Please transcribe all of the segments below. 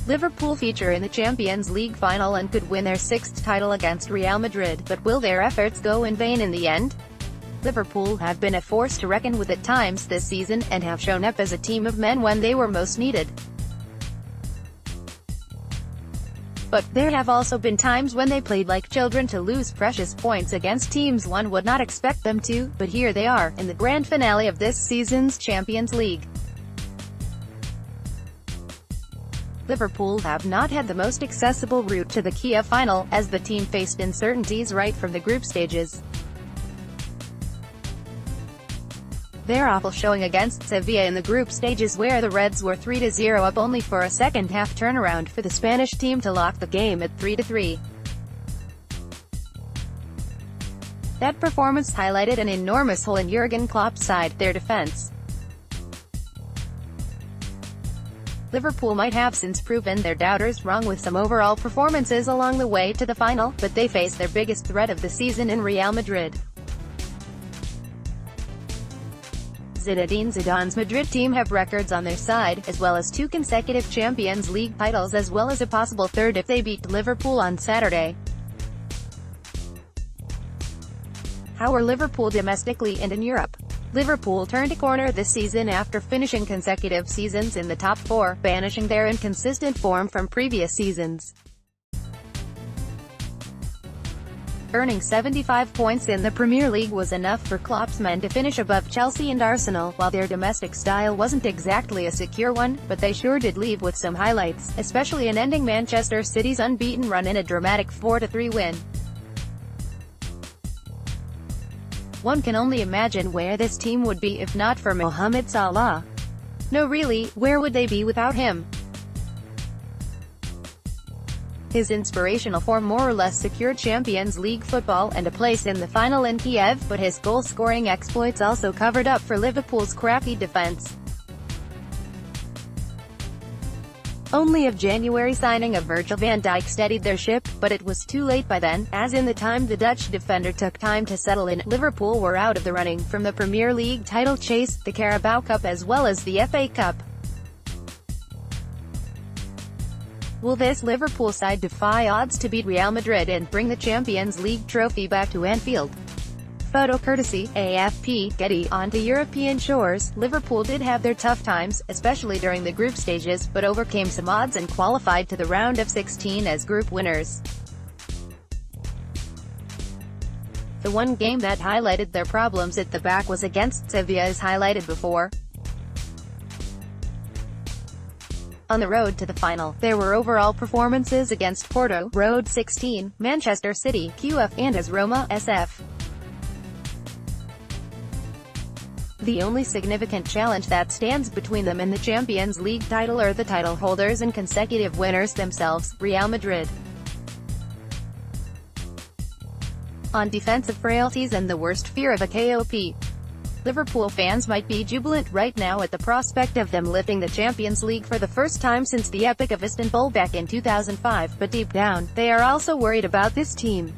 Liverpool feature in the Champions League final and could win their sixth title against Real Madrid, but will their efforts go in vain in the end? Liverpool have been a force to reckon with at times this season, and have shown up as a team of men when they were most needed. But there have also been times when they played like children to lose precious points against teams one would not expect them to, but here they are, in the grand finale of this season's Champions League. Liverpool have not had the most accessible route to the Kia final, as the team faced uncertainties right from the group stages. Their awful showing against Sevilla in the group stages, where the Reds were 3-0 up, only for a second-half turnaround for the Spanish team to lock the game at 3-3. That performance highlighted an enormous hole in Jurgen Klopp's side, their defense. Liverpool might have since proven their doubters wrong with some overall performances along the way to the final, but they face their biggest threat of the season in Real Madrid. Zinedine Zidane's Madrid team have records on their side, as well as 2 consecutive Champions League titles, as well as a possible third if they beat Liverpool on Saturday. How are Liverpool domestically and in Europe? Liverpool turned a corner this season after finishing consecutive seasons in the top 4, banishing their inconsistent form from previous seasons. Earning 75 points in the Premier League was enough for Klopp's men to finish above Chelsea and Arsenal, while their domestic style wasn't exactly a secure one, but they sure did leave with some highlights, especially in ending Manchester City's unbeaten run in a dramatic 4-3 win. One can only imagine where this team would be if not for Mohamed Salah. No, really, where would they be without him? His inspirational form more or less secured Champions League football and a place in the final in Kiev, but his goal-scoring exploits also covered up for Liverpool's crappy defense. Only a January signing of Virgil van Dijk steadied their ship, but it was too late by then, as in the time the Dutch defender took time to settle in, Liverpool were out of the running from the Premier League title chase, the Carabao Cup as well as the FA Cup. Will this Liverpool side defy odds to beat Real Madrid and bring the Champions League trophy back to Anfield? Photo courtesy, AFP, Getty. Onto European shores, Liverpool did have their tough times, especially during the group stages, but overcame some odds and qualified to the round of 16 as group winners. The one game that highlighted their problems at the back was against Sevilla, as highlighted before. On the road to the final, there were overall performances against Porto, Road 16, Manchester City, QF, and AS Roma, SF. The only significant challenge that stands between them and the Champions League title are the title holders and consecutive winners themselves, Real Madrid. On defensive frailties and the worst fear of a KOP. Liverpool fans might be jubilant right now at the prospect of them lifting the Champions League for the first time since the Epic of Istanbul back in 2005, but deep down, they are also worried about this team.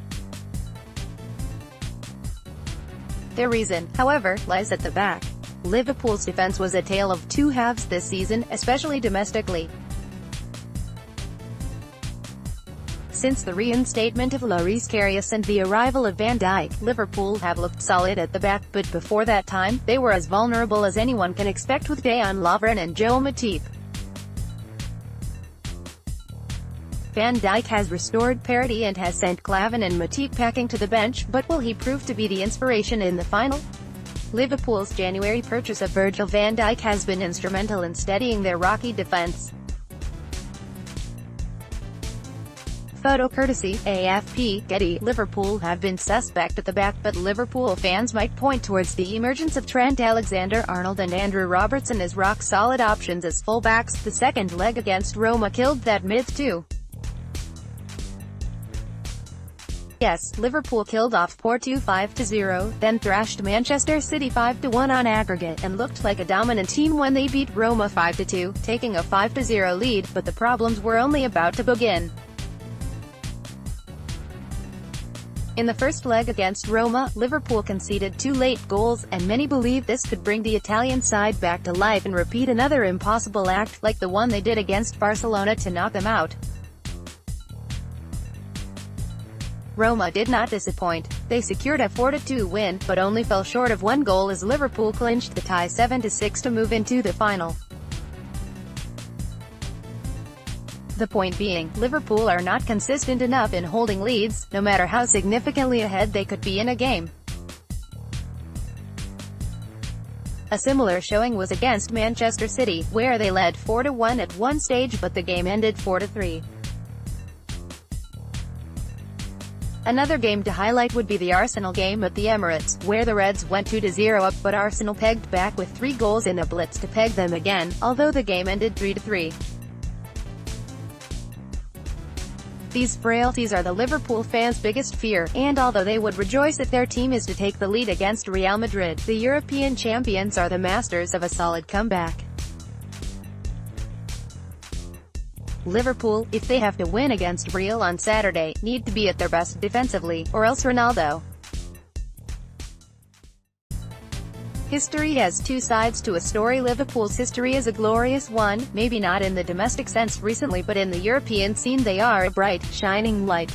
Their reason, however, lies at the back. Liverpool's defense was a tale of two halves this season, especially domestically. Since the reinstatement of Loris Karius and the arrival of Van Dijk, Liverpool have looked solid at the back, but before that time, they were as vulnerable as anyone can expect with Dejan Lovren and Joel Matip. Van Dijk has restored parity and has sent Klavan and Matip packing to the bench, but will he prove to be the inspiration in the final? Liverpool's January purchase of Virgil van Dijk has been instrumental in steadying their rocky defense. Photo courtesy, AFP, Getty. Liverpool have been suspect at the back, but Liverpool fans might point towards the emergence of Trent Alexander-Arnold and Andrew Robertson as rock-solid options as fullbacks. The second leg against Roma killed that myth too. Yes, Liverpool killed off Porto 5-0, then thrashed Manchester City 5-1 on aggregate, and looked like a dominant team when they beat Roma 5-2, taking a 5-0 lead, but the problems were only about to begin. In the first leg against Roma, Liverpool conceded 2 late goals, and many believe this could bring the Italian side back to life and repeat another impossible act, like the one they did against Barcelona to knock them out. Roma did not disappoint. They secured a 4-2 win, but only fell short of 1 goal as Liverpool clinched the tie 7-6 to move into the final. The point being, Liverpool are not consistent enough in holding leads, no matter how significantly ahead they could be in a game. A similar showing was against Manchester City, where they led 4-1 at one stage but the game ended 4-3. Another game to highlight would be the Arsenal game at the Emirates, where the Reds went 2-0 up but Arsenal pegged back with 3 goals in a blitz to peg them again, although the game ended 3-3. These frailties are the Liverpool fans' biggest fear, and although they would rejoice if their team is to take the lead against Real Madrid, the European champions are the masters of a solid comeback. Liverpool, if they have to win against Real on Saturday, need to be at their best defensively, or else Ronaldo. History has 2 sides to a story. Liverpool's history is a glorious one, maybe not in the domestic sense recently, but in the European scene they are a bright, shining light.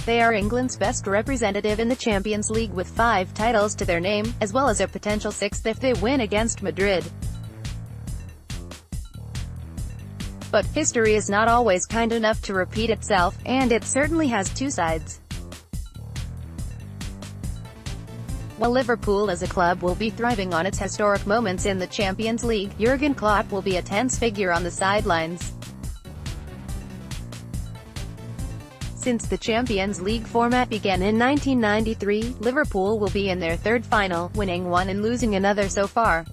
They are England's best representative in the Champions League with 5 titles to their name, as well as a potential 6th if they win against Madrid. But history is not always kind enough to repeat itself, and it certainly has 2 sides. While Liverpool as a club will be thriving on its historic moments in the Champions League, Jurgen Klopp will be a tense figure on the sidelines. Since the Champions League format began in 1993, Liverpool will be in their 3rd final, winning 1 and losing another so far.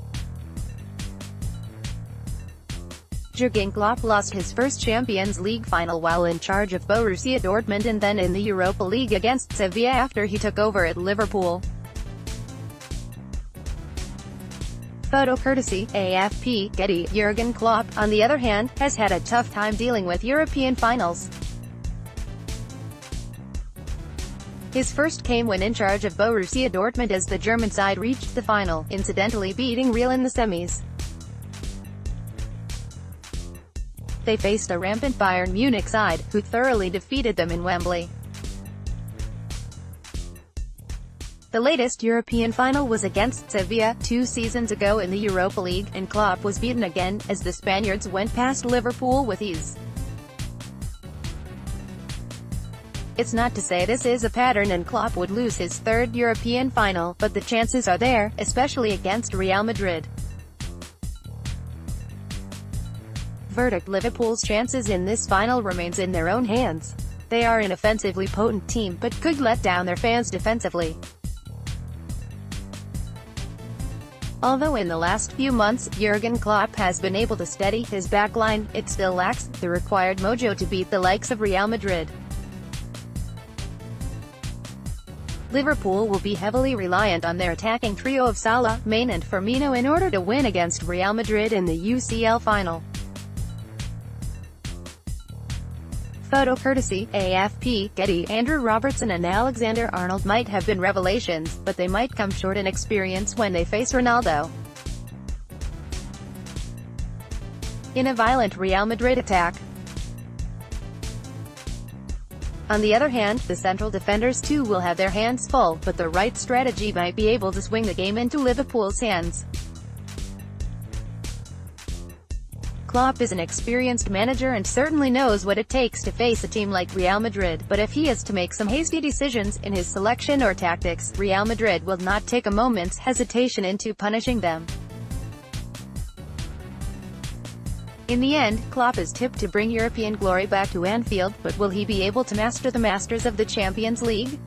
Jurgen Klopp lost his first Champions League final while in charge of Borussia Dortmund and then in the Europa League against Sevilla after he took over at Liverpool. Photo courtesy, AFP, Getty. Jurgen Klopp, on the other hand, has had a tough time dealing with European finals. His first came when in charge of Borussia Dortmund as the German side reached the final, incidentally beating Real in the semis. They faced a rampant Bayern Munich side, who thoroughly defeated them in Wembley. The latest European final was against Sevilla 2 seasons ago in the Europa League, and Klopp was beaten again, as the Spaniards went past Liverpool with ease. It's not to say this is a pattern and Klopp would lose his 3rd European final, but the chances are there, especially against Real Madrid. Verdict: Liverpool's chances in this final remains in their own hands. They are an offensively potent team, but could let down their fans defensively. Although in the last few months, Jurgen Klopp has been able to steady his backline, it still lacks the required mojo to beat the likes of Real Madrid. Liverpool will be heavily reliant on their attacking trio of Salah, Mane and Firmino in order to win against Real Madrid in the UCL final. Photo courtesy, AFP, Getty. Andrew Robertson and Alexander-Arnold might have been revelations, but they might come short in experience when they face Ronaldo. In a violent Real Madrid attack. On the other hand, the central defenders too will have their hands full, but the right strategy might be able to swing the game into Liverpool's hands. Klopp is an experienced manager and certainly knows what it takes to face a team like Real Madrid, but if he is to make some hasty decisions in his selection or tactics, Real Madrid will not take a moment's hesitation into punishing them. In the end, Klopp is tipped to bring European glory back to Anfield, but will he be able to master the masters of the Champions League?